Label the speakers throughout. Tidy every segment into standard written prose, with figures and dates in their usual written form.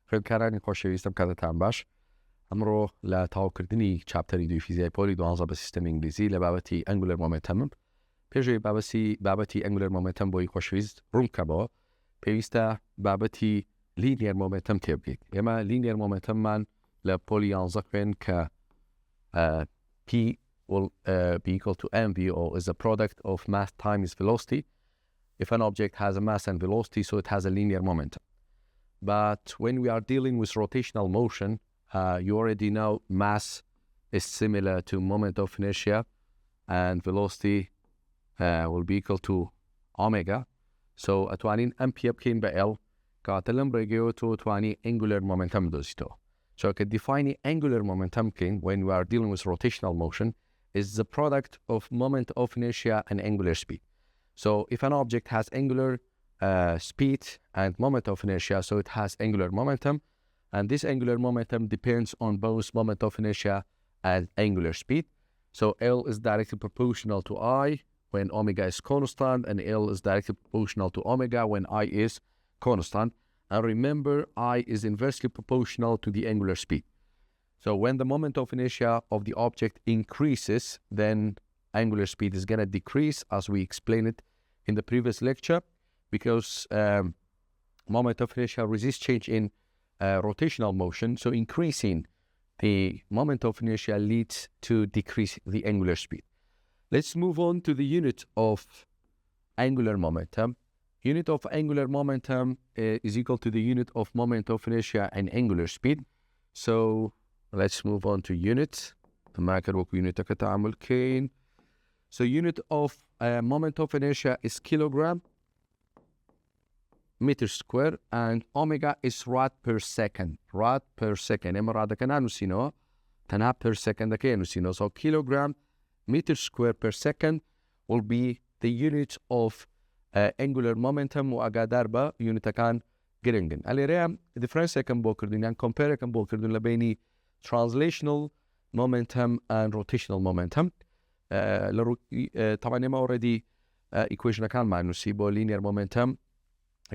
Speaker 1: خوێندکارانی خۆشەویستم کاتتان باش. ئەمڕۆ لە تاوکردنی چاپتەری دوی فیزیای پۆلی 12 بە سیستەمی ئینگلیزی لە بابەتی ئەنگولەر مۆمنتەمم پێشەوەی بابەتی ئەنگولەر مۆمنتەم بۆی خۆشەویست ڕوونکەمەوە پێویستە بابەتی لینیەر مۆمنتەم تێبگەیت. ئێمە لینیەر مۆمنتەممان لە پۆلی 11 خوێن کە P will be equal to mv, or is a product of mass times velocity. If an object has a mass and velocity, so it has a linear momentum. But when we are dealing with rotational motion, you already know mass is similar to moment of inertia, and velocity will be equal to omega. So أتوانين M P بكين بL كاتلم رجيوتو تواني angular momentum دوزيتو. So define angular momentum king when we are dealing with rotational motion is the product of moment of inertia and angular speed. So if an object has angular speed and moment of inertia, so it has angular momentum, and this angular momentum depends on both moment of inertia and angular speed. So L is directly proportional to I when omega is constant, and L is directly proportional to omega when I is constant. And remember, I is inversely proportional to the angular speed. So when the moment of inertia of the object increases, then angular speed is going to decrease, as we explained it in the previous lecture, because moment of inertia resists change in rotational motion. So increasing the moment of inertia leads to decrease the angular speed. Let's move on to the unit of angular momentum. Unit of angular momentum is equal to the unit of moment of inertia and angular speed. So let's move on to units. So unit of moment of inertia is kilogram meter square, and omega is rad per second. Rad per second. Per second. So kilogram meter square per second will be the unit of angular momentum وأقدر با unit كان جرينجن. على رأي difference كم بوكردون يعني compare كم بوكردون لبيني translational momentum and rotational momentum. طبعا ما already equation كان مع نسي بو linear momentum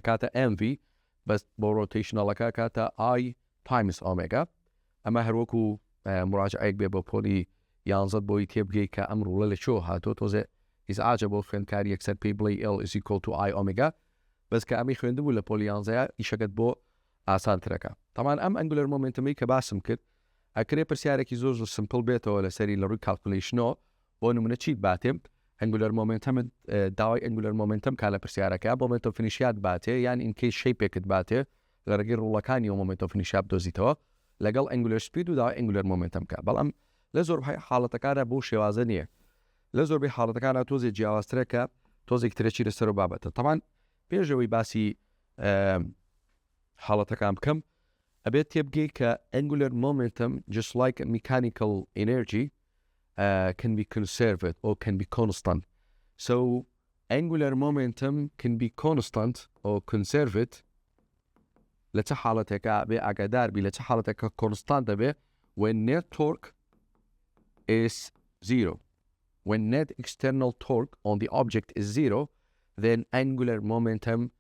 Speaker 1: كاتا mv بس بو rotational كاتا I times omega. أما هروكو مراجعة بو بولي يانزد بو يتيبجي كأمر ولا شو هاتو توزي is عجبه خوين كاري يكسر بي بلي L is equal to I omega. بس كأمي خوين دو ولا بوليانزا يشجع بو آسان تركا. طبعا أم angular momentum كباسم كد أكري برسيارك يزوج simple بيته ولا سري لروي calculation بونو من تشيد باتم angular momentum داوي angular momentum كلا برسيارك moment of inertia باته يعني in case shape كد باته لرجل رولا كان يوم moment of inertia بدوزيته لقال angular speed وداوي angular momentum كبل أم لزور بحي حالة كاره بوش وازنية. لزور بي حالة كان توزي جاوستريكا توزي كتريشي لسرو بابته. طبعا بيجوي باسي حالة كان بكم أبيت يبقى ك angular momentum just like mechanical energy can be conserved or can be constant. So angular momentum can be constant or conserved. لتا حالة كا بي أقدار بي لتا حالة كا constant بي when net torque is zero. When net external torque on the object is zero, then angular momentum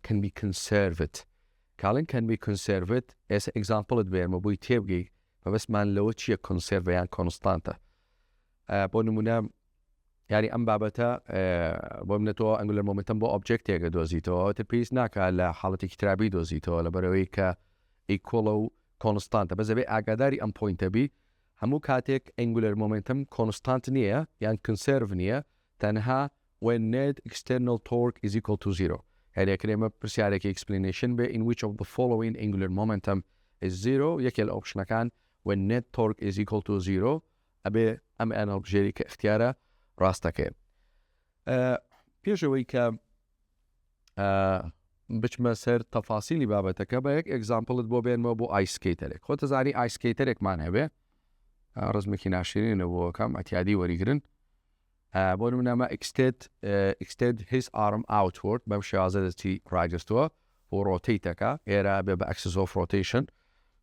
Speaker 1: can be conserved. Can be conserved as example البير ما بوي تيبجي فبس ما لو تشي conserve يعني constante. بونمونا يعني أم بابتا بومنتو angular momentum بو object يجا دوزيتو تبيس ناك على حالة اكترابي دوزيتو لبرويكا equalo constante. بس أبي أقداري أم point أبي همو كاتك angular momentum constant نية يعني conserve نية تنها when net external torque is equal to zero. هذا كلمة برسيارك explanation ب in which of the following angular momentum is zero. يكي الأوبشن كان when net torque is equal to zero. أبي أنا بجري كاختياره راستك. بيجوي ك بچما سر تفاصيل بابتك بيك example بو بين ما بو ice skater. خود تزاني ice skater معناه به رزمكي ناشرين هو كم اعتيادي وريجرن بونمنا ما extend his arm outward بمشي عزلتي راجستوا وروتيتك era بيبقى axis of rotation.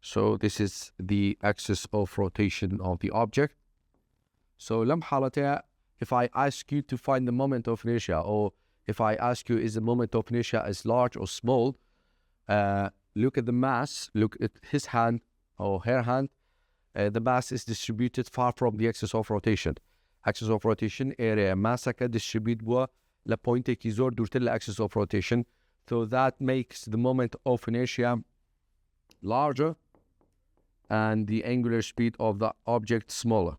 Speaker 1: So this is the axis of rotation of the object. So لم حالتها if I ask you to find the moment of inertia, or if I ask you is the moment of inertia is large or small, look at the mass, look at his hand or her hand, the mass is distributed far from the axis of rotation. Axis of rotation area ماسكة distribute بوا لpointێکی زۆر دوورتر لە axis of rotation. So that makes the moment of inertia larger and the angular speed of the object smaller.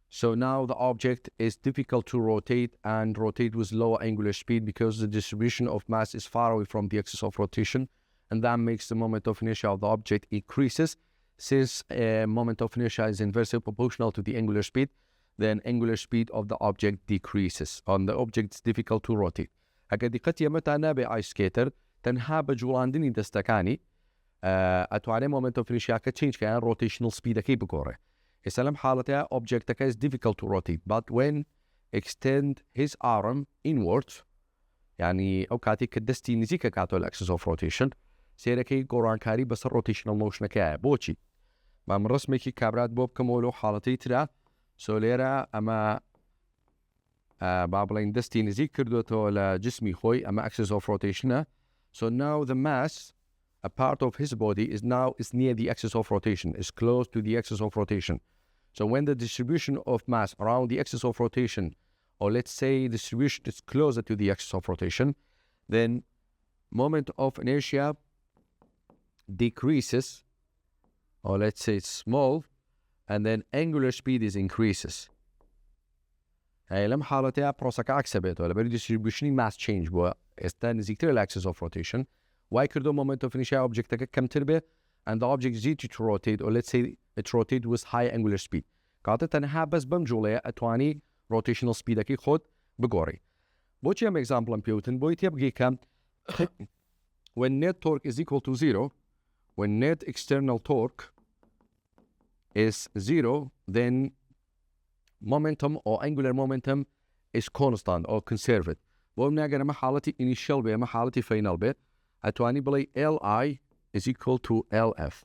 Speaker 1: So now the object is difficult to rotate and rotate with lower angular speed because the distribution of mass is far away from the axis of rotation, and that makes the moment of inertia of the object increases. Since moment of inertia is inversely proportional to the angular speed, then angular speed of the object decreases. On the object is difficult to rotate. ئەگە دیقەت ئێمەتان نابێ ئایسکێتر تەنها بە جوڵاندنی دەستەکانی ئەتوانێت moment of inertia change کە rotational speedەکەی بگۆڕێ. ئێستا لەم حاڵەتەیە objectەکە is difficult to rotate, but when extend his arm inwards يعني ئەو کاتێک کە دەستی نزیکە کاتۆ لە axis of rotation سێرەکەی گۆڕانکاری بەسەر rotational motionەکەیە. بۆچی؟ من ڕسمێکی کابرات بۆ بکەمەوە لەو حاڵەتەی ترە. سۆ لێرە ئەمە با بڵێن دەستی نزیک کردوێتەوە لە جسمی خۆی ئەمە axis of rotation. So now the mass, a part of his body is near the axis of rotation, is close to the axis of rotation. So when the distribution of mass around the axis of rotation, or let's say distribution is closer to the axis of rotation, then moment of inertia decreases, or let's say it's small, and then angular speed is increases. لەم حاڵەتەیە پرۆسەکە عکسە بێتەوە لەبەری distributionی mass change بووە ئێستا نزیکتر لە axis of rotation. وای کردو moment of inertia objectەکە کەمتر بێ and the object is easy to rotate, or let's say it rotate with high angular speed. کاتە تەنها بەس بەم جوڵەیە ئەتوانی rotational speedەکەی خۆت بگۆڕی. بۆچی ئەم example پێوتن بۆی تێبگەی کە when net torque is equal to 0, when net external torque is 0, then momentum or angular momentum is constant or conserved. بۆ مناگەر ئەمە حاڵەتی initial بێ ئەمە حاڵەتی final بێت ئەتوانی بڵێ Li is equal to Lf.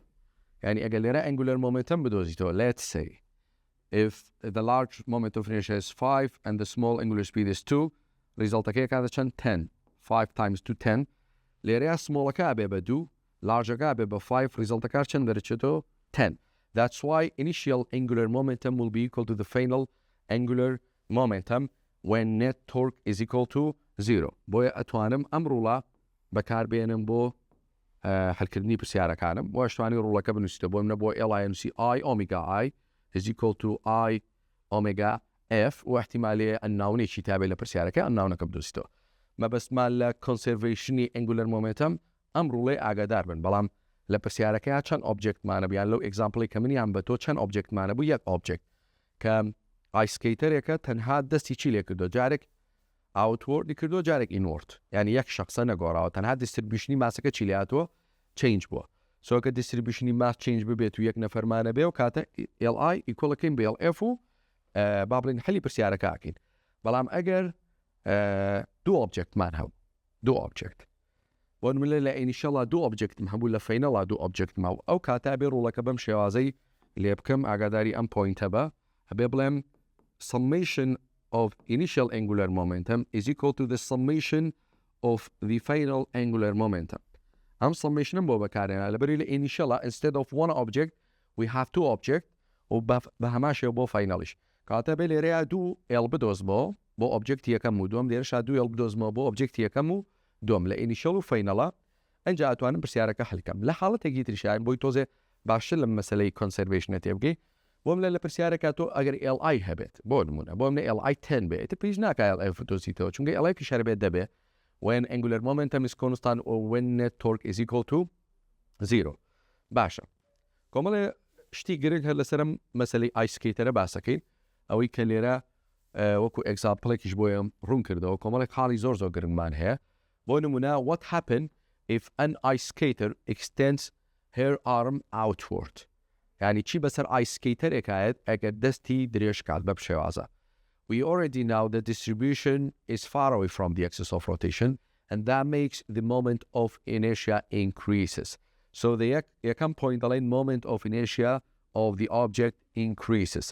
Speaker 1: يعني ئەگەر لێرە angular momentum بدۆزیتەوە, let's say if the large moment of inertia is 5 and the small angular speed is 2, resultەکەی کاتە چەند 10. 5 times 2 10. لێرەیە smallەکە بێ بە 2, largeەکە بێ بە 5, resultەکە چەند دەرەچێتەوە 10. That's why initial angular momentum will be equal to the final angular momentum when net torque is equal to 0. بۆیە ئەتوانم ئەم ڕوڵە بەکاربێنم بۆ حلکردنی پرسیارەکانم. بۆ ئەشتوانی ڕوڵەکە بنووسیتەوە بۆ منە بۆ LINC I omega I is equal to I omega F و احتیمالێ ئەناونێکی تابێت لە پرسیارەکە ئەناونەکە بدوستەوە. مەبەستمان لە conservationی angular momentum ئەم ڕوڵەی ئاگادار بن, بەڵام لە پرسیارەکەیە چەند objectمانە بیان لەو exampleی کە منیان بە تۆ چەند objectمانە بوو یەک object کە ئایسکەیتەرێکە تەنها دەستی چی لێ کردو, جارێک outward کردو جارێک inward, یعنی یەک شخصە نەگۆڕاوە تەنها distributionی ماسەکە چی لێ هاتووە change بووە. سۆ کە distributionی mass change ببێت و یەک نەفەرمانە بێ و کاتە Li equalەکەین بە LF و با بڵێن حەلی پرسیارەکە ئاکەین. بەڵام ئەگەر دوو objectمان هەبوو, دوو object بۆ نمونە لە initial دوو objectم هەبوو لە final دوو objectم هەبوو, ئەو کاتە بێ ڕوڵەکە بەم شێوازەی لێ بکەم ئاگاداری ئەم پوینتە بە هەبێ بڵێم summation of initial angular momentum is equal to the summation of the final angular momentum. ئەم summation بۆ بەکارێنە لەبەری لە initial instead of one object we have two object و بە هەماشێ بۆ finalish. کاتە بێ لێرەیە دوو L بدۆزمەوە بۆ object یەکەم و دووەم, لێرەشا دوو L بدۆزمەوە بۆ object یەکەم و دووەم لە initial و final ئەنجا ئەتوانم پرسیارەکە حلکەم. لە حاڵەتێکی تریشایان بۆی تۆزێ باشتر لەم مەسەلەی conservation تێبگەی بۆم لە پرسیارەکە تۆ ئەگەر Li هەبێت بۆ نمونە بۆ منە Li 10 بێت ئێتر پێش ناکە Li بدۆزیتەوە چونکە Li پیشەر بێت دەبێ when angular momentum is constant or when net torque is equal to 0. باشە, کۆمەڵێ شتی گرنگ هەر لەسەرم مەسەلەی ئایسکەیتەرە باسەکەین ئەوەی کە لێرە وەکو ئێگزامپڵێکیش بۆیە ڕوون کردەوە. کۆمەڵێک حاڵی زۆر گرنگمان هەیە. بۆ نمونە what happen if an ice skater extends her arm outward, يعني چی بەسەر ئایسکەیتەرێکایەت ئەگەر دەستی درێژ کات بە شێوازە. We already know the distribution is far away from the axis of rotation and that makes the moment of inertia increases. So the یەکەم point دەڵێن moment of inertia of the object increases.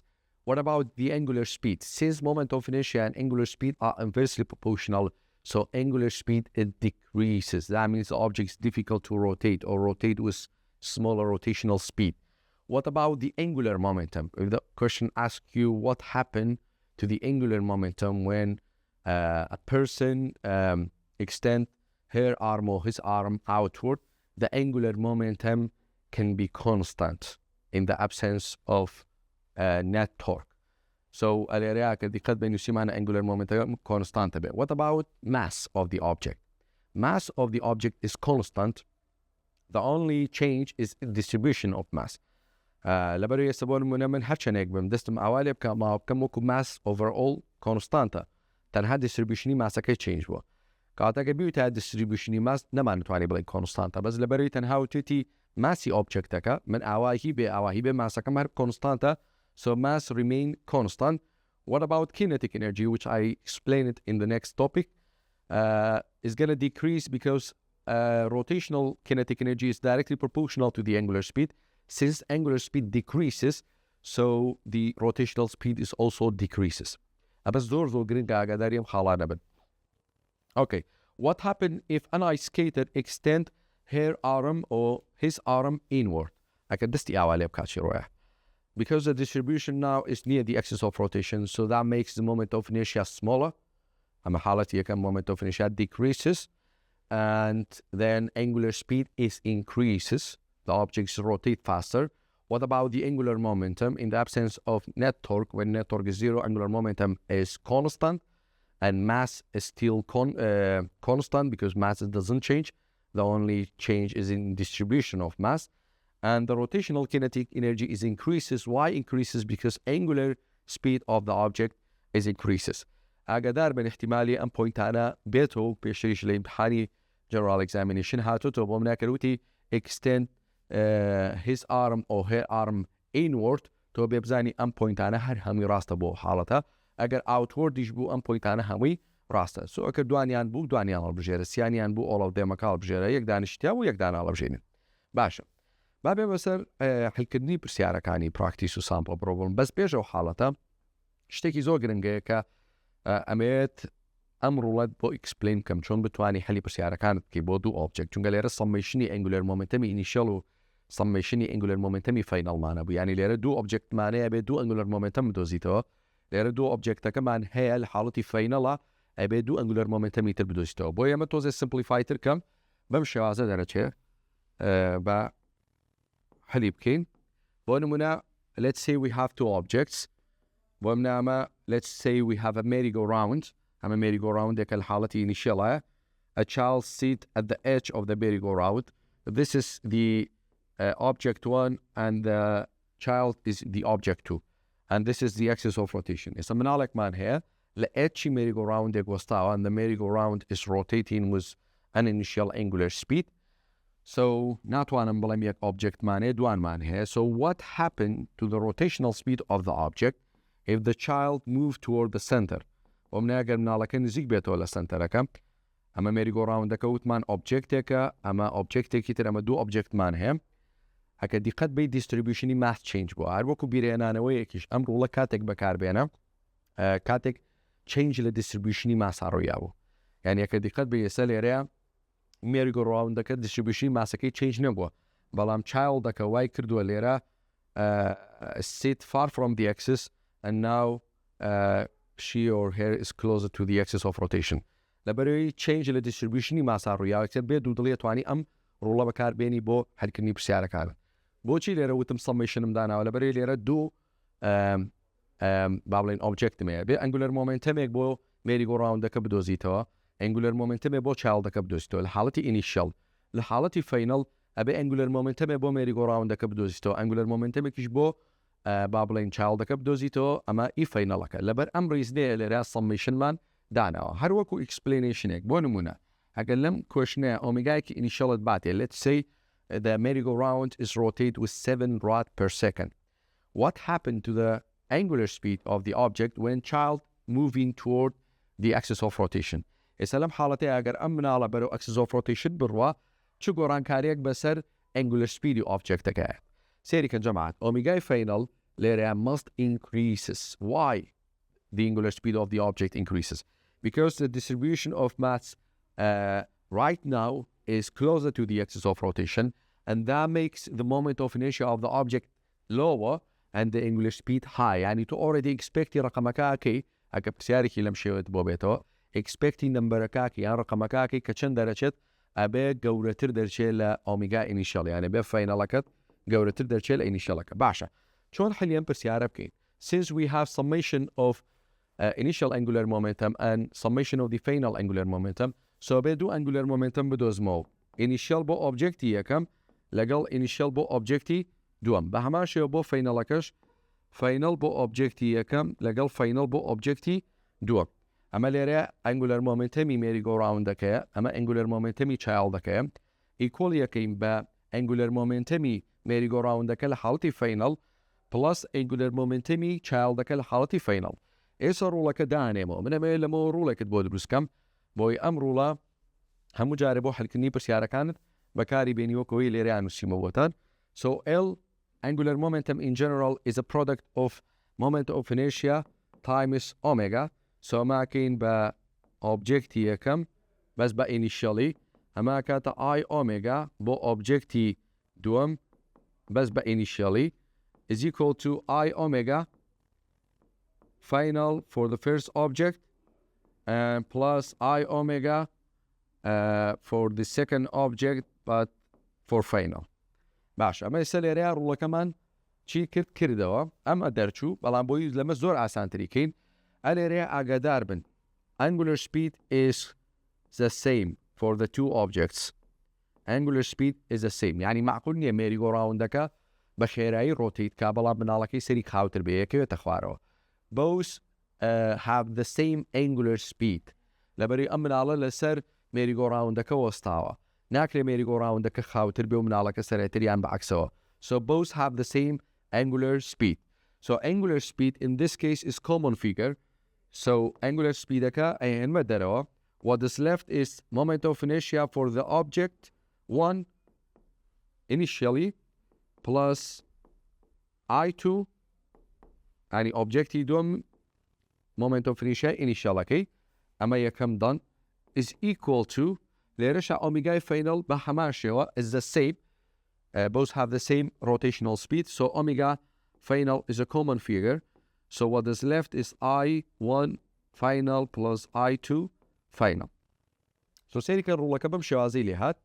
Speaker 1: What about the angular speed? Since moment of inertia and angular speed are inversely proportional So angular speed, it decreases. That means the object is difficult to rotate or rotate with smaller rotational speed. What about the angular momentum? If the question asks you what happened to the angular momentum when a person extend her arm or his arm outward, the angular momentum can be constant in the absence of net torque. So الارياء دي قد بين يسمى angular momentum constant. What about mass of the object? Mass of the object is constant. The only change is distribution of mass. لبري يسبون من حرشنك بمدستم أوالي بكما بكموكو mass overall constanta. تنها distribution mass كي change بو. كاتك بيوتا distribution mass نما نتواني بلين constanta. بس لبري تنها وتتي massy objectك من أواهي mass كمهر constanta. So mass remain constant. What about kinetic energy, which I explain it in the next topic, is going to decrease because rotational kinetic energy is directly proportional to the angular speed. Since angular speed decreases, so the rotational speed is also decreases. Okay, what happens if an ice skater extend her arm or his arm inward? Because the distribution now is near the axis of rotation, so that makes the moment of inertia smaller. Moment of inertia decreases, and then angular speed is increases. The objects rotate faster. What about the angular momentum? In the absence of net torque, when net torque is zero, angular momentum is constant, and mass is still constant because mass doesn't change. The only change is in distribution of mass. And the rotational kinetic energy is increases. Why increases? Because angular speed of the object is increases. أقدر من احتمالي أن point أنا بيتو بيشريش لامتحاني general examination هاتو تبغى من كروتي extend his arm or her arm inward تو بيبزاني أن point أنا هر همي راسته بو حالتها أقدر outward يجبو أن point أنا همي راسته. So أكر دوانيان بو دوانيان على بجيرة سيانيان بو all of them أكال بجيرة يقدان اشتيا ويقدان على بجيرين. باشا. بابي بسر حلكدني برسياركاني براكتيس وسامبل بروبلم بس بيجو حالتا شتيكي زو گرنگه که اميت امر ولد بو اكسبلين كم چون بتواني حلي برسياركانت كي بو دو اوبجكت چون ليره سميشني انجولار مومنتمي انيشال سميشني انجولار مومنتمي فاينل معنا بو يعني ليره دو اوبجكت معناه ابي دو انجولار مومنتم دوزيتو ليره دو اوبجكت كمان هي الحالتي فاينل ابي دو انجولار مومنتمي تربدوزيتو بو يما توز سمبليفايتر كم بمشي وازا درجه با حليب كين بونمنا let's say we have two objects بونما let's say we have a merry-go-round a merry-go-round ديك الحالة initial a child sit at the edge of the merry-go-round. This is the object 1 and the child is the object 2 and this is the axis of rotation. It's a منالك man here the edge merry-go-round ديك وسطاها and the merry-go-round is rotating with an initial angular speed. So not one emblemic object man, one man here. So what happened to the rotational speed of the object if the child moved toward the center? ومناقر منالكن زيك بيتو للسنتر كم اما merry-go-round كوت مان object اما object كتير اما دو object مان هم هكا دي قد بي distribution mass change بو عاربوكو بيري انا نويكيش امر ولا كاتك بكار بينا كاتك change the distribution mass عروياو يعني هكا دي قد بي يسالي ريا merry-go-round دكا distribution mass كي change نبوا بلام child دكا واي كردو ليرا sit far from the axis and now she or her is closer to the axis of rotation. لبري change the distribution mass عروياو كتير بيدو دلية تواني ام رولا بكار بيني بو حلكني برسيارة كارا بوشي ليرا وتم summation مدانا ولا بري ليرا دو بابلين object ميا بي angular momentum يك بو merry-go-round دكا بدوزيتوا angular momentum بو child دكا بدوزيتوا الحالتي initial الحالتي final أبي angular momentum بو merry-go-round دكا بدوزيتوا angular momentum كيش بو بابلين child دكا بدوزيتوا أما إي final لك لبر أمر يزدي ليرا summation man دانا هر وكو explanation يك بو نمونا هكلم كوشنا أوميجايك initial باتي let's say the merry-go-round is rotate with 7 rod per second. What happened to the angular speed of the object when child moving toward the axis of rotation? السلام حالتي أجر أمنا على برو axis of rotation بروا شو قران كاريك بسر angular speed object كا سيري كان جماعة أوميجا final layer must increases. Why the angular speed of the object increases? because the distribution of mass right now is closer to the axis of rotation, and that makes the moment of inertia of the object lower and the angular speed high. يعني تو already expect رقمكاكي اگه بسیارێکی لەم شێوەیەت بۆ بێتەوە expecting نمبرەکاکی یان رقمەکاکی کە چەند دەرەچێت ئەبێ گەورەتر دەرچێت لە ئۆمیگا ئینیشیەڵ، یانە بێ فاینەڵەکەت گەورەتر دەرچێت لە ئینیشیەڵەکە. باشە، چۆن حلیان پرسیارە بکەین؟ Since we have summation of initial angular momentum and summation of the final angular momentum, so بێ دوو angular momentum بدۆزمەوە، initial بۆ objecti یەکەم لەگەڵ initial بۆ objecti دووەم، بە هەمان شێوە بۆ فاینەڵەکەش final بۆ objecti یەکەم لەگەڵ final بۆ objecti دووەم. ئەمە لێرە angular momentumی merry-go-round-ەکەیە، ئەمە angular momentumی child-ەکەیە، equal یەکەین بە angular momentumی merry-go-round-ەکە لە حاڵەتی final plus angular momentumی child-ەکە لە حاڵەتی final. ئێستا ڕوڵەکە دانێمەوە، من ئەمەیە لەمەوە ڕوڵێکت بۆ دروستکەم بۆی ئەم ڕوڵە هەموو جارێ بۆ حلکردنی پرسیارەکانت بەکاری بێنیوەکەوەی لێرەیان نووسیمەوەتان. So L angular momentum in general is a product of moment of inertia times omega. So ئەمە کەین بە objecti یەکەم بەس بە initially، ئەمە کاتە I omega بۆ objecti دووەم بەس بە initially is equal to I omega final for the first object and plus I omega for the second object but for final. باش، ئەمە ئێستا لێرەیە ڕوڵەکەمان چی کردەوە، ئەمە دەرچوو، بەڵام بۆی لەمە زۆر ئاسانتریکەین. ئەلێرەیە ئاگادار بن angular speed is the same for the two objects. Angular speed is the same، یعنی معقول نییە merry-go-round-ەکە بە خێرایی ڕۆتیت کا بەڵام بناڵەکەی سەری خاوتر بێ یەکەوێتە خوارەوە. Both have the same angular speed. لەبەری ئەم مناڵە لەسەر merry-go-round-ەکە وەستاوە، ناکرێ merry-go-round-ەکە خاوتر بێ و مناڵەکە سەرێتریان بەعکسەوە. So both have the same angular speed. So angular speed in this case is common figure. So angular speed ئەهێنمە دەرەوە. What is left is moment of inertia for the object 1 initially plus I2 يعني objecti دوم moment of inertia initialەکەی ئەمە یەکەم done is equal to لێرەشە ئۆمیگای final بە هەمان شێوە is the same. Both have the same rotational speed. So omega final is a common figure. So what is left is I1 final plus I2 final. So سێریکە ڕوڵەکە بەم شێوازەی لێ هات.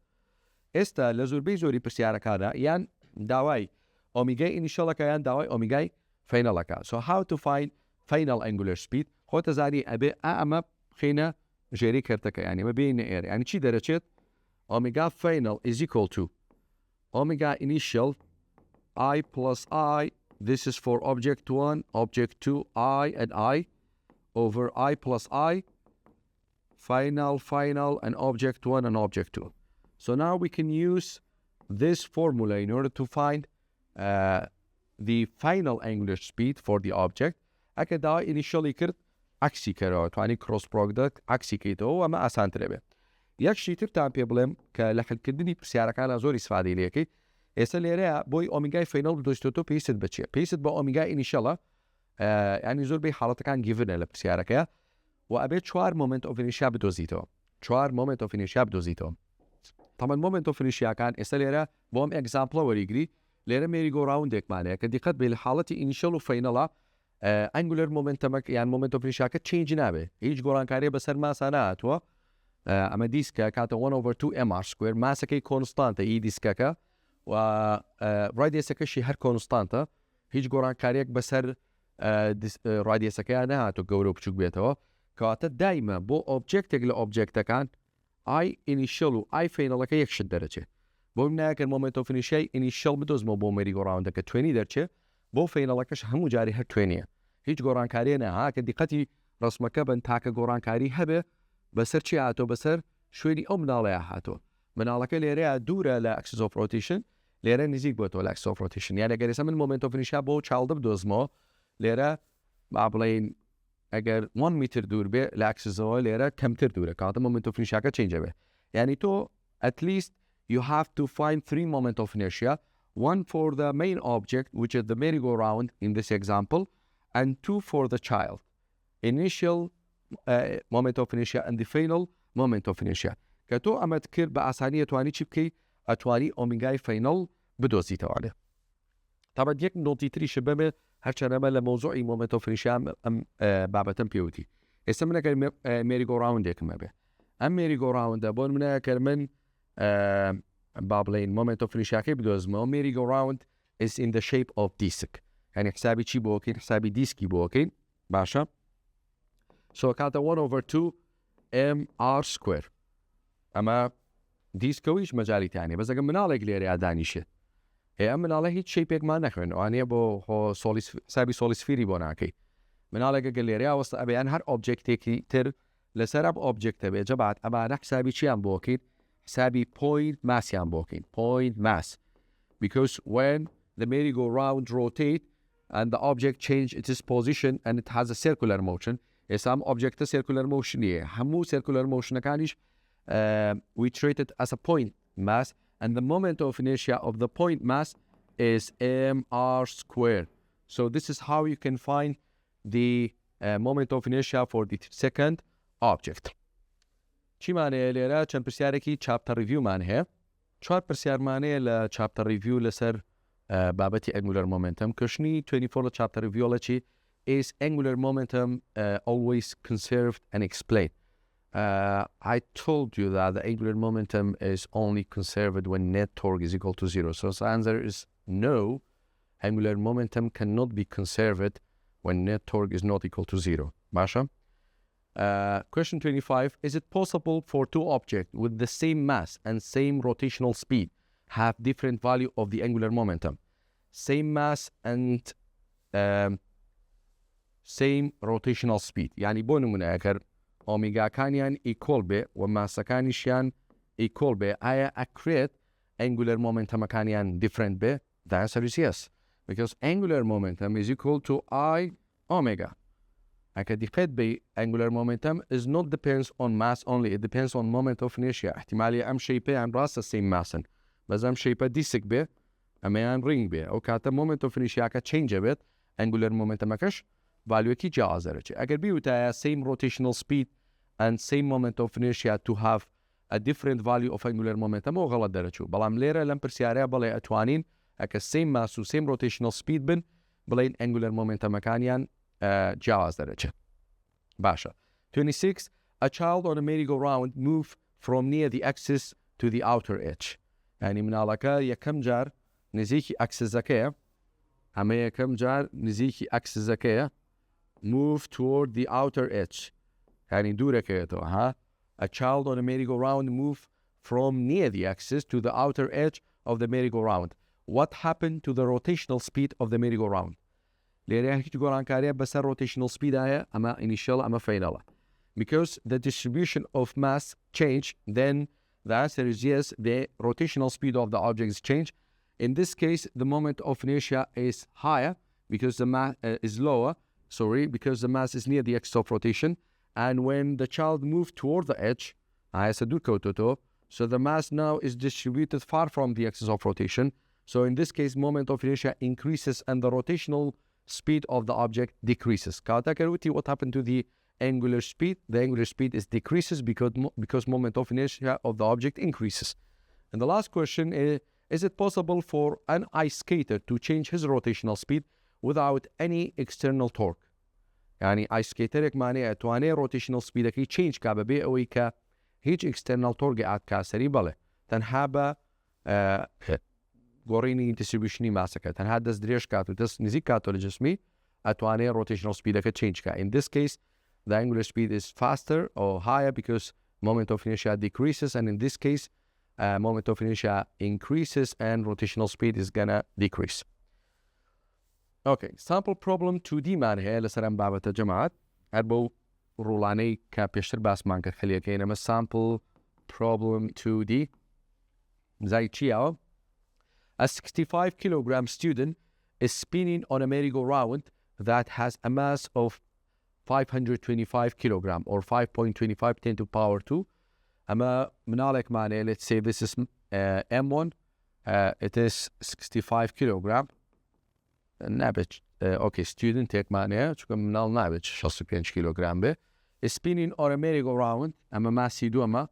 Speaker 1: ئێستا لە زۆربەی زۆری پرسیارەکانە یان داوای ئۆمیگای ئینیشەڵەکە یان داوای ئۆمیگای فاینەڵەکە. So how to find final angular speed؟ خۆتە زانی ئەبێ ئەمە بخینە ژێری کردەکە، یعنی ئەمە بینە ئێرە، یعنی چی دەرەچێت؟ omega final is equal to omega initial I plus I, this is for object 1, object 2, I and I, over I plus I, final, and object 1 and object 2. So now we can use this formula in order to find the final angular speed for the object. ئەکە داوای initially کرد عکسی کەرەوە، توانی cross product عکسی کەیتەوە و ئەمە ئاسانترە بێت. یەکشی ترتان پێ بڵێم کە لە حلکردنی پرسیارەکانە زۆر ئیسفادەی لێکەیت. ئێستا لێرەیە بۆی ئۆمیگای فاینەڵ بدۆستێتەوە پێویستت بچێ؟ پێویستت بە ئۆمیگای ئینیشەڵە، ینی زۆربەی حاڵەتەکان گیڤنە لە پرسیارەکەیە و ئەبێت 4 moment of inertia بدۆزیتەوە. 4 moment of inertia بدۆزیتەوە. تەمەن moment of inertiaکان ئێستا لێرە بۆ ئەم ئەگزامپڵە وەریگری، لێرە merry-go-round-ێکمانەیە کە دیقەت بێ لە حاڵەتی ئینیشەڵ و فاینەڵە angular momentum یان moment of inertiaکە change نابێ، هیچ گۆڕانکاریە بەسەر ماسا نهاتووە. ئەمە دیسکە کاتە 1/2mr² ماسەکەی کۆنستانتە ئی دیسکەکە و ڕادیەسەکەشی هەر کۆنستانتە، هیچ گۆڕانکاریەک بەسەر ڕادیەسەکەیان نهاتوە گەورە و بچووک بێتەوە، کەواتە دایمە بۆ ئۆبجێکتێک لە ئۆبجێکتەکان I initial و I فاینەڵەکە یەکشت دەرەچێت. بۆ ناکرد moment of inertia initial بدۆزمەوە بۆ merry-go-round-ەکە 20 دەرچێت، بۆ فاینەڵەکەش هەموو جاری هەر 20، هیچ گۆڕانکاریە نەها کە دیقەتی ڕسمەکە بن تاکە گۆڕانکاری هەبێ بەسەر چی هاتۆ، بەسەر شوێنی ئەو مناڵەیە هاتۆ. مناڵەکە لێرەیە دوورە لە axis of rotation، لێرە نزیک بۆتەوە لە axis of rotation. یان ئەگەر ئێستا من moment of inertia بۆ چاڵدە بدۆزمەوە، لێرە با بڵێن ئەگەر 1 متر دوور بێ لە axisەوە لێرە کەمتر دوورە، کاتە moment of inertiaکە change بێ. یعنی تۆ at least you have to find 3 moment of inertia, one for the main object which is the merry-go-round in this example and 2 for the child. Initial moment of inertia and the final moment of inertia کە تۆ ئەمەت کرد بە ئاسانی ئەتوانی چی بکەیت ئەتوانی ئۆمیگای فینال بدۆزیتەوە لێ طبعا یەک نۆتی تریشە ببێت هەرچەنەمە لە مۆزوعی moment of inertia ئەم بابەتەم پێوتی ئێستا منەکە merry-go-round-ێکم هەبێ ئەم merry-go-round-ە بۆ منەکە من با بڵێن moment of inertia-کەی بدۆزمەوە merry-go-round is in the shape of disk یعنی حسابی چی بۆ بکەین حسابی دیسکی بۆ بکەین باشە so کاتە 1/2 mr square ئەمە دیسکەویش مەجاریتیانێ بەزەگە مناڵێک لێرە دانیشێت ئەم مناڵە هیچ شەیپێکمان نەخوێن ئەوانەیە بۆ حسابی سۆلیسفیری بۆ ناکەی مناڵێکە گە لێرە وەستە ئەبیان هەر ئۆبجێکتێکی تر لەسەر ئەم ئۆبجێکتە بێ جەبات ئەمانە حسابی چیان بۆ بکەین حسابی point ماسیان بۆ بکەین point mass because when the merry-go-round rotate and the object change its position and it has a circular motion ئێستا ئەم ئۆبجێکتە circular motion نیە هەموو circular motionەکانیش we treat it as a point mass and the moment of inertia of the point mass is mr squared. So this is how you can find the moment of inertia for the second object. چیمانەیە لێرە چەند پرسیارێکی chapter review-مان هەیە 4 پرسیارمانەیە لە chapter review لەسەر بابەتی angular momentum کەشنی 24 لە chapter review لە چی is angular momentum always conserved and explained. I told you that the angular momentum is only conserved when net torque is equal to 0. So the answer is no. Angular momentum cannot be conserved when net torque is not equal to 0. Masha? Question 25. Is it possible for two objects with the same mass and same rotational speed have different value of the angular momentum? Same mass and same rotational speed. يعني بۆ نمونە ئەگەر ئۆمیگاکانیان ئیکۆڵ بێ و ماسەکانیشیان ئیکۆڵ بێ ئایا ئەکرێت angular momentumەکانیان different بێ the answer is yes because angular momentum is equal to I omega ئەکە دیقەت بێ angular momentum is not depends on mass only it depends on moment of inertia احتیمالی ئەم شەیپەیان ڕاستە same ماسن بەس ئەم شەیپە دیسک بێ ئەمەیان ڕنگ بێ ئەو کاتە moment of inertiaکە change بێت angular momentumەکەش valueکی جیاواز دەرەچێت ئەگەر بیوتایە same rotational speed and same moment of inertia to have a different value of angular momentum ئەو غەڵەت دەرەچوو بەڵام لێرە لەم پرسیارەیە بڵێ ئەتوانین ئەکە same mass و same rotational speed بن بڵێن angular momentumەکانیان جیاواز دەرەچێت باشە 26 a child on a merry-go-round move from near the axis to the outer edge یعنی مناڵەکە یەکەم جار نزیکی ئەکسزەکەیە ئەمە یەکەم جار نزیکی ئەکسزەکەیە move toward the outer edge يعني دوورەکەوێتەوە ها a child on a merry-go-round move from near the axis to the outer edge of the merry-go-round what happened to the rotational speed of the merry-go-round لێرە هیچ گۆڕانکاریە بەسەر rotational speed هەیە ئەمە initial ئەمە final because the distribution of mass change then the answer is yes the rotational speed of the object is changed in this case the moment of inertia is higher because the mass is lower because the mass is near the axis of rotation and when the child moved toward the edge so the mass now is distributed far from the axis of rotation so in this case moment of inertia increases and the rotational speed of the object decreases what happened to the angular speed the angular speed is decreases because moment of inertia of the object increases and the last question is it possible for an ice skater to change his rotational speed without any external torque يعني ice skaterێک مانەیە ئەتوانێت rotational speedەکەی change کا بەبێ ئەوەی کە هیچ external torque ئاتکاسەری بڵێ تەنها بە گۆڕینی distributionی ماسەکە تەنها دەست درێژ کات و دەست نزیک کاتۆ لە جسمی ئەتوانێت rotational speedەکە change کا in this case the angular speed is faster or higher because moment of inertia decreases and in this case moment of inertia increases and rotational speed is gonna decrease Okay, sample problem 2D مان هەیە لەسەر ئەم بابەتە جەماعەت هەر بەو ڕوڵانەی کە پێشتر باسمان کرد خەلیەکەین ئەمە sample problem 2D زای چیەوە A 65 kilogram student is spinning on a merry-go-round that has a mass of 525 kilogram or 5.25 10 to the power 2 ئەمە مناڵێک مانەیە let's say this is M1 it is 65 kilogram نابێت ئۆکەی ستودنتێکمانەیە چونکە مناڵ نابێت 65 کیلۆگرام بێ spinning on a merry-go-round أما ماسي دوما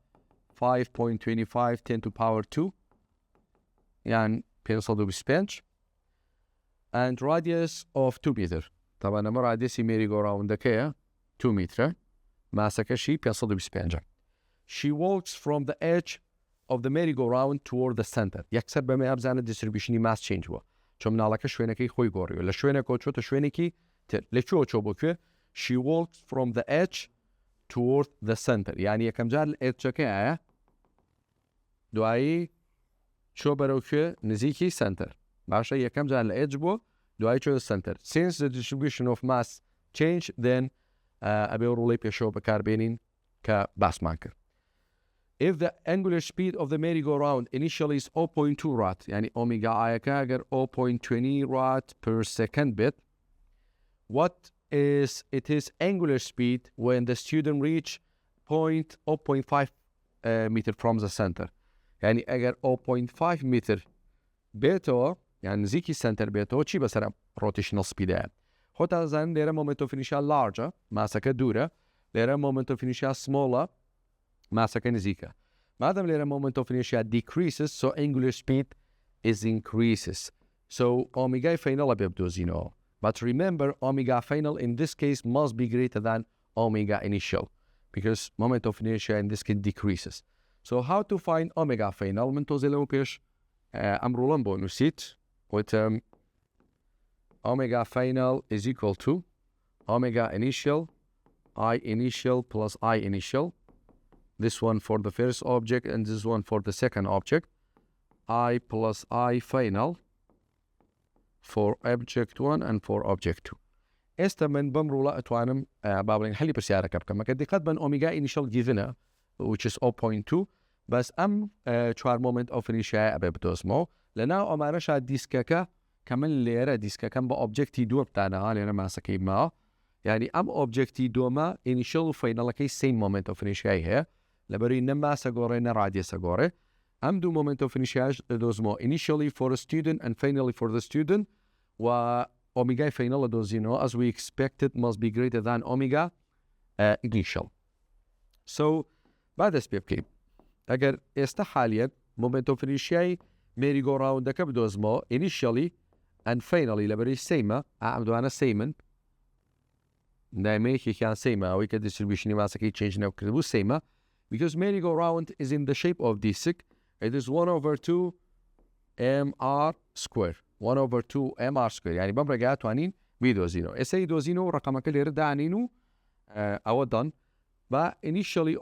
Speaker 1: 5.25 10 to power 2 يعني بينصدوا بسبنج and radius of 2 meter طبعا أما radius merry-go-round دكية 2 meter ماسكة شي بينصدوا بسبنج. She walks from the edge of the merry-go-round toward the center. يكسر بما أبزان distribution mass change هو. شو من على كشوينكي خوي غوري ولا شوينكو شو تشوينكي تر لشو شو بوكه. She walks from the edge toward the center. يعني كم جار الإدج كأ دعائي شو بروكه نزيكي center. بعشان يكم جار الإدج بو دعائي شو center. Since the distribution of mass change then أبي أورولي بيشو بكاربينين كباس مانكر. If the angular speed of the merry-go-round initially is 0.2 rad يعني omega I كاجر 0.20 rad per second bit, what is its angular speed when the student reach 0.5 meter from the center. يعني أجر 0.5 meter بيتو يعني زيكي center بيتو شي بس rotational speed يعني. حتى زين ليرة moment of inertia larger ماسكة دورة ليرة moment of inertia smaller ماسكة نزيكا. ما دام ليرة moment of inertia decreases so angular speed is increases. So omega final بيبدو زينو. But remember omega final in this case must be greater than omega initial because moment of inertia in this case decreases. So how to find omega final من توزيلو بيش أمرو لمبو نسيت with omega final is equal to omega initial I initial plus I initial. This one for the first object and this one for the second object. I plus I final for object 1 and for object 2. استمن بمرولا اتوانم بابلين حلي برسيارة كبكا ما كدي قد من omega initial given which is 0.2 بس شوار moment of initial أبي بدوزمو لنا أمانا شا ديسكاكا كمان ليرة ديسكاكا بأوبجكتي دو بتاعنا لأنا ما سكيب ما يعني أوبجكتي دو ما initial final كي same moment of initial هي لبري نما سغوري نرادي سغوري دو moment of initial دوزمو initially for a student and finally for the student و omega final دوزينو as we expected must be greater than omega initial. So بعد سبيبكي اگر استا حاليا moment of initial merry-go-round دكا بدوزمو initially and finally لبري سيما اعمدو انا سيمن دايما كان سيما او يك distribution ماسكي change نو كدبو سيما because merry-go-round is in the shape of disc it is 1 over 2 mr square 1 over 2 mr square يعني بمرجع توانين بيدوزينو اسي دوزينو رقم كل يرد عنينو او done با initially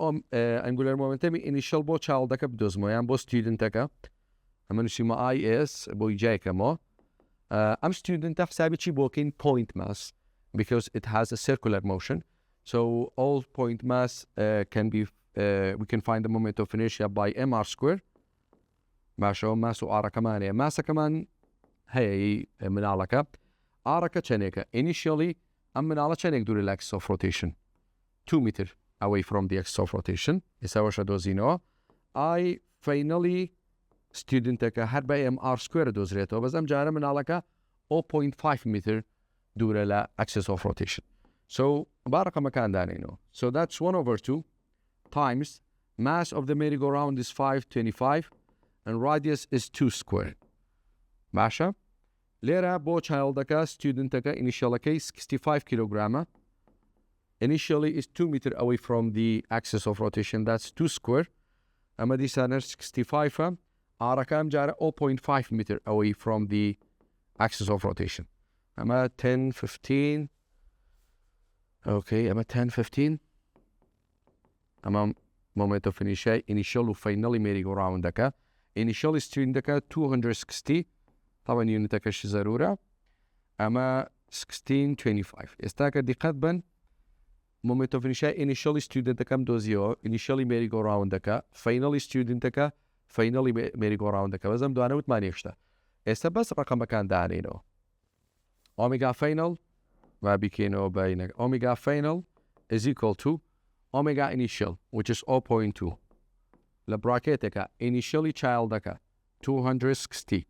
Speaker 1: angular momentum initial بو child دكا بدوزمو يعني بو student دكا اما نسيما is بو جايكا مو student حسابي شي بوكين point mass because it has a circular motion so all point mass can be we can find the moment of inertia by mr square ماشو ماسو ارا كمان ماسا كمان هي من علاقة ارا كتشنيكا initially من على تشنيك دور الاكس of rotation 2 meter away from the axis of rotation يساوي شدوزينو I finally student تكا هاد باي mr square دوزريتو بس جارة من علاقة 0.5 meter دور لا axis of rotation so بارقة مكان دانينو so that's 1 over 2 times mass of the merry-go-round is 525 and radius is 2 square. ماشا ليرا بو child دكا student دكا initial كي 65 kilogram initially is 2 meter away from the axis of rotation that's 2 square اما دي سانر 65 ارقام جارة 0.5 meter away from the axis of rotation اما 10 15 okay اما 10 15 اما moment of initial و finally merry-go-round دكا initial student دكا 260 طبعا unit دكا شي ضرورة اما 1625 استاكا دي قدبا moment of initial student دكا مدوزيو initially merry-go-round دكا finally student دكا finally merry-go-round دكا بزم دوانا وثمانية اشتا استا بس رقم مكان دانينو omega final ما بيكينو باينك omega final is equal to omega initial which is 0.2 لبراكيتك initially child دكا 260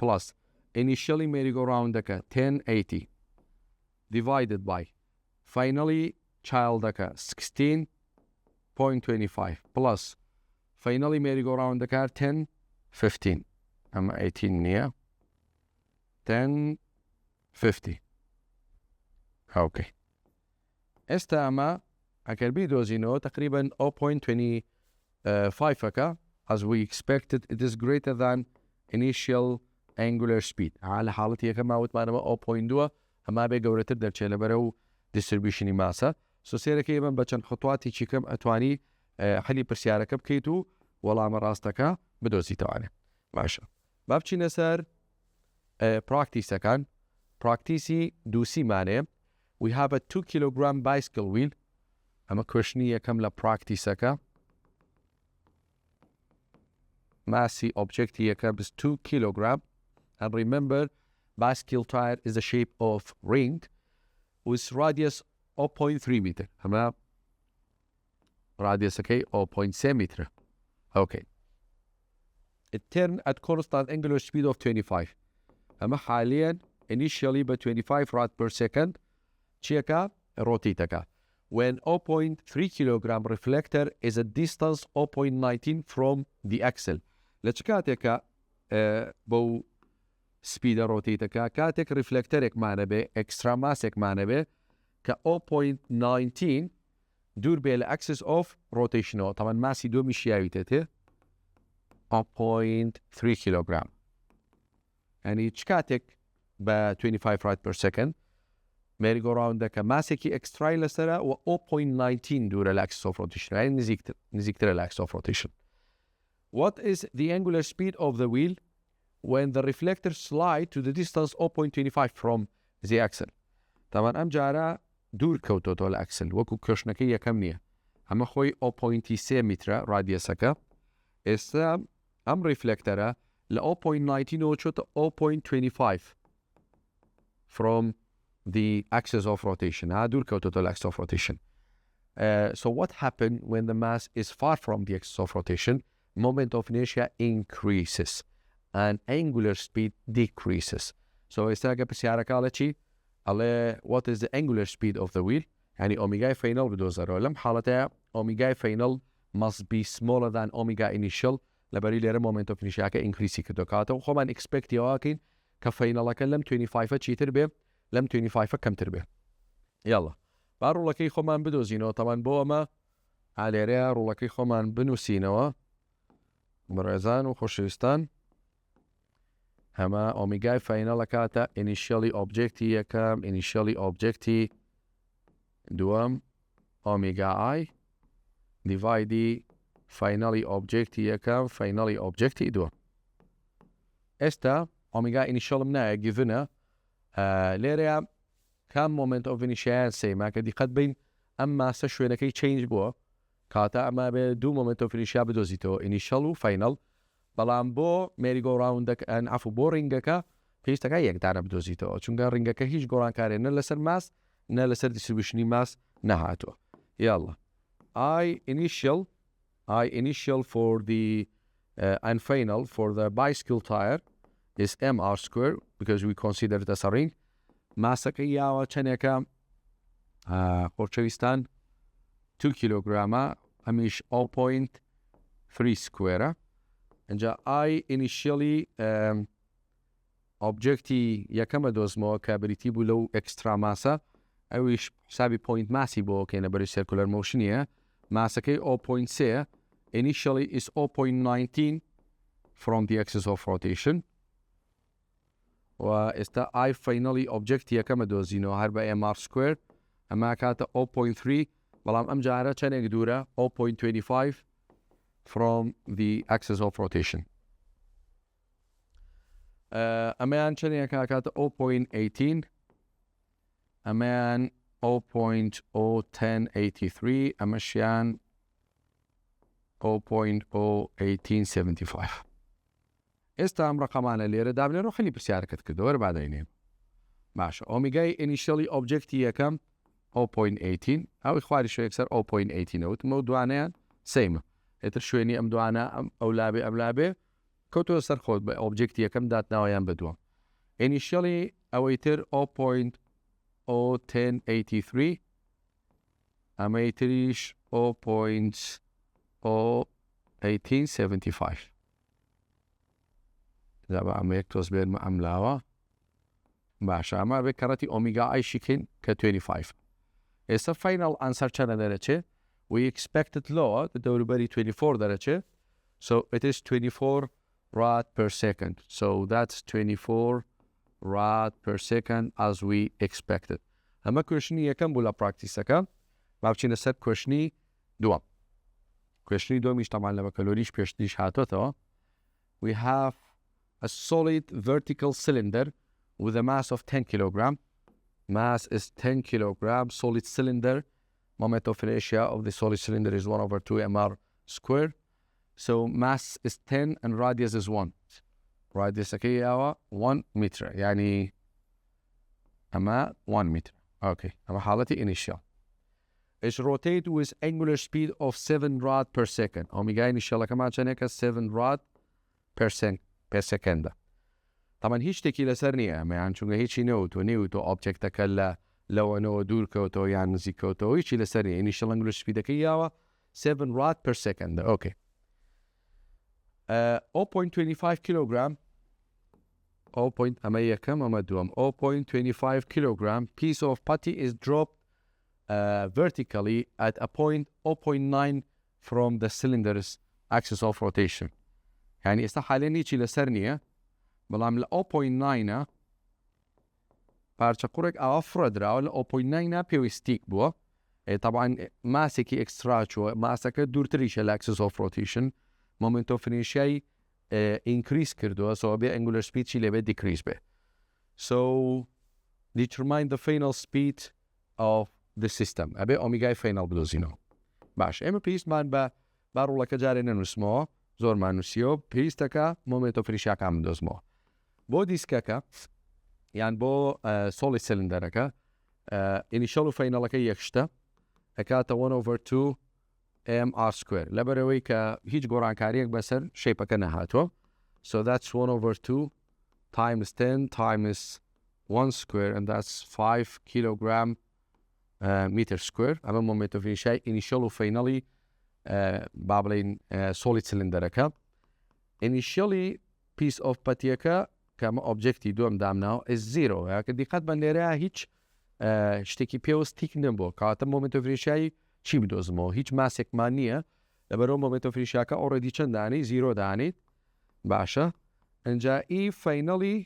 Speaker 1: plus initially merry-go-round دكا 1080 divided by finally childەکە 16.25 plus finally merry-go-round دەکات 10.15 ئەمە 18 نییە 10.50 اوكي ئێستا ئەمە ئەگەر بیدۆزینەوە تقریبا 0.25 as we expected it is greater than initial angular speed لە حاڵەتی یەکەم ماوتمانەوە 0.2 ئەما بێ گەورەتر دەرچێت لەبەرە و distributionی ماسە سۆسیێرەکەی بم بە چەند خطواتی چیکەم ئەتوانی حەلی پرسیارەکە بکەیت و وەڵامە ڕاستەکە بدۆزیتەوانێ باشە با بچینە سەر پراکتیسەکان پراکتیسی دووسیمانەیە we have a 2 kilogram bicycle wheel ئەمە کوێشنی یەکەم لە پراکتیسەکە ماسی ئۆبجێکتی یەکەم is 2 kilogram and remember bicycle tire is the shape of ring with radius 0.3 meter ئەمە radiusەکەی 0.3 meter okay it turned at constant angular speed of 25 ئەمە حاليا initially by 25 rad per second چیەکە rotate when 0.3 kilogram reflector is a distance 0.19 from the axle لە چ کاتێکە بەو سپیدە ڕۆتیتەکە کاتێک ریفلەکتەرێکمانە بێ ئەکسترا ماسێکمانە بێ کە 0.19 دوور بێ لە axis of rotational تەمان ماسی دۆمی شیاویتێتێ 0.3 kilogram يعني چ کاتێک بە 25 rad per second merry-go-round-ەکە ماسێکی ئەکسترای لەسەرە و 0.19 دوورە لە axis of rotation يعني نزیکترە لە axis of rotation What is the angular speed of the wheel when the reflector slide to the distance 0.25 from the axle طبعا ئەم جارە دوور کەوتۆتەوە لە ئەکسل وەکو کێشنەکەی یەکەم نییە ئەمە خۆی 0.3 میترە رادیەسەکە ئێستا ئەم ریفلەکتەرە لە 0.19 چۆتە 0.25 from the axis of rotation دوور کەوتۆتەوە لە axis of rotation so what happened when the mass is far from the axis of rotation moment of inertia increases and angular speed decreases so ئێستا ئەگە پرسیارەکە چی ئەڵێ what is the angular speed of the wheel يعني omega final بدۆزەرەوە لەم حاڵەتەیە omega final must be smaller than omega initial لەبەری لێرە moment of inertia کە increase کردوکاتەوە خۆمان expect یاواکەین کە فینەڵەکە لەم 25 چیتر بێ لەم 25 کەمتر بێ یاڵا با ڕوڵەکەی خۆمان بدۆزینەوە تەمان بۆ ئەمە ئالێرەیە ڕوڵەکەی خۆمان بنووسینەوە بەڕێزان و خۆشەویستان هەمە ئۆمیگای فینەڵە کاتە initially objecti یەکەم initially objecti دووەم ئۆمیگا I دیڤایدی finally objecti یەکەم finally objecti دووەم ئێستا ئۆمیگا initialم نایە گیڤنە لێرەیە کام moment of initial سێما کە دیقەت بین ئەم ماسە شوێنەکەی change بووە کاتە ئەمە بێ دوو moment of inertia بدۆزیتەوە initial و final بەڵام بۆ merry-go-round عفو بۆ ڕینگەکە پێویستەکە یەکدانە بدۆزیتەوە چونکە ڕینگەکە هیچ گۆڕانکارێ نە لەسەر ماس نە لەسەر distributionی ماس نەهاتووە یاڵا I initial for the and final for the bicycle tire is mr square because we consider it as a ring ماسەکە یاوە چەندێکە خۆشەویستان 2 کیلۆگرامە ئەمیش 0.3 سکوێرە اینجا I initially objecti یەکەمە دۆزمەوە کە بریتی بوو لەو ئەکسترا ماسە ئەویش حسابی point ماسی بۆ کێنە بەری circular motionیە ماسەکەی 0.3 initially is 0.19 from the axis of rotation و ئێستا I finally objecti یەکەمە دۆزینەوە هەر بە mr square ئەمە کاتە 0.3 بەڵام ئەم جارە چەندێک دوورە 0.25 from the axis of rotation ئەمەیان چەندێک کاتە 0.18 ئەمەیان 0.01083 ئەمەشیان 0.01875 ئێستا ئەم ڕقەمانە لێرە دابنێن و خەلی پرسیارەکەت کردەوە وەربادەینێ باشە ئۆمیگای initially objecti یەکەم 0.18 ئەوی خواری شو یەکسەر 0.18 وتمە و دوانیان سەیمە ئێتر شوێنی ئەم دوانە ئەولابێ ئەملابێ کەوتۆ سەر خۆت بە ئۆبجێکتی یەکەم داتناوەیان بەدووەم initially ئەوەی تر 0.01083 ئەمەی تریش 0.01875 زەبە ئەمە یەک تۆز بێنمە ئەم لاوە باشە ئەمە بێ کەڕەتی ئۆمیگا ئایشیکن کە 25 ئێستا فاینەڵ ئەنسەر چەنە دەرەچێت we expected lower the دەوروبەری 24 دەرەچێت so it is 24 rad per second so that's 24 rad per second as we expected ئەمە کوێشنی یەکەم بوو لە پراکتیسەکە با بچینە سەر کوێشنی دووەم کوێشنی دووەمیش تەمان لە بەکەلۆریش پێشتریش هاتۆتەوە we have a solid vertical cylinder with a mass of 10 kilogram. Mass is 10 kilogram, solid cylinder. Moment of inertia of the solid cylinder is 1 over 2 mr squared. So mass is 10 and radius is 1. Radius هو 1 meter. يعني أما 1 meter. Okay. أما حالتي initial. It's rotate with angular speed of 7 rad per second. Omega initial كمان كان 7 rad per second. طبعا هیچ شتێکی لەسەر نییە ئەمەیان چونکە هیچی نەوت و نیوت و ئۆبجێکتەکە لەوەنەوە دوورکەوتەوە یان نزیکەوتەوە هیچی لەسەر نییە ئینیشەڵ ئەنگولار سپیدەکەی یاوە 7 rad per second. Okay. 0.25 kilogram ئەمە یەکەم ئەمە دووەم 0.25 kilogram piece of putty is dropped vertically at a point 0.9 from the cylinder's axis of rotation. يعني ئێستا حاليا هیچی لەسەر نییە بەڵام لە 0.9 پارچە قوڕێک ئاوا فرەدراوە لە 0.9 پێویستیک بووە طبعا ماسێکی ئەکسترا چووە ماسەکە دوورتریشە لە axis of rotation moment of inertia increase کردووە so بێ angular speed چی لێبێ decrease بێ so determine the final speed of the system ئەبێ ئۆمیگای final بدۆزینەوە باش ئێمە پێویستمان بە ڕوڵەکە جارێ نەنووسمەوە زۆرمان نووسیەوە پێویستەکە moment of inertia بدۆزمەوە بۆ دیسکەکە یان بۆ solid cylinderەکە initial و فاینەڵەکە یەک شتە ئەکاتە 1 over 2 mr square لەبەرەوەی کە هیچ گۆڕانکاریەک بەسەر شەیپەکە نەهاتووە so that's 1 over 2 times 10 times 1 square and that's 5 kilogram meter square ئەمە moment of inertia initial و فاینەڵی با بڵێن solid cylinderەکە initially piece of پەتیەکە کەمە ئۆبجێکتی دووەم دامناوە is 0 کە دیقەت بە لێرەیە هیچ شتێکی پێوەستیک نەبووە کاتە moment of inertia چی بدۆزمەوە هیچ ماسێکمان نییە لەبەرەوە moment of inertia already چەند دانەی 0 دانیت باشە ئەنجا ئی فاینەڵی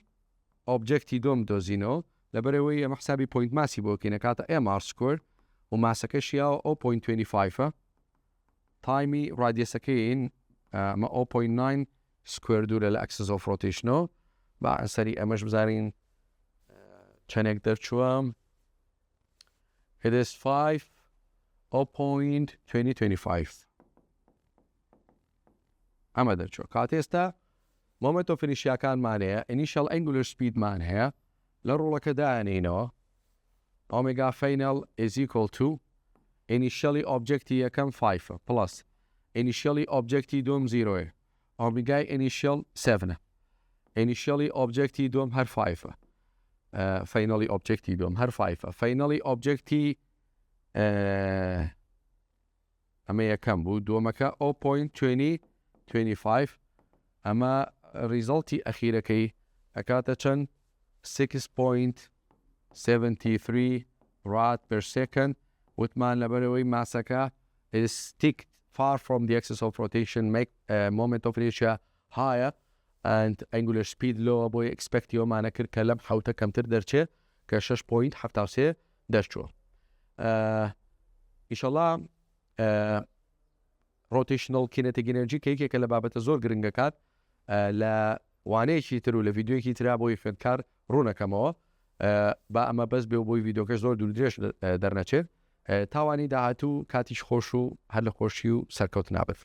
Speaker 1: ئۆبجێکتی دووەم دۆزینەوە لەبەرەوەی ئەمە حسابی پوینت ماسی بۆ بکەینە کاتە mr square و ماسەکەش یاوە 0.25 تایمی ڕادیەسەکەین ئەمە 0.9 square دوورە لە axis of rotation با ئەسەری ئەمەش بزارین چەندێک دەرچووە it is 5 0.2025 ئەمە دەرچووە کات ئێستا moment of inertiaکانمان هەیە initial angular speedمان هەیە لە ڕوڵەکە دایانینەوە omega final is equal to initially objecti یەکەم 5 plus initially objecti دوم 0 omega initial 7 initially objecti دوم هەر 5 finally objecti دوم هەر 5 finally objecti ئەمە یەکەم بوو دووەمەکە 0.2025 ئەمە ریزڵتی ئەخیرەکەی ئەکاتە چەند 6.73 rad per second وتمان لەبەرەوەی ماسەکە is stick far from the axis of rotation make moment of inertia higher and angular speed lower بۆی expectیۆمانە کرد کە لەم حوتە کەمتر دەرچێت کە 6.73 دەرچووە ئیشەڵا rotational kinetic energy کە یەکێکە لە بابەتە زۆر گرنگەکات لە وانەیەکی تر و لە ڤیددیۆیەکی ترا بۆی خوێندکار ڕوونەکەمەوە با ئەمە بەس بێ و بۆی ڤیددیۆکەش زۆر دوور درێژ دەرنەچێت تاوانی داهاتوو کاتیش خۆش و هەر لە خۆشی و سەرکەوت نابێت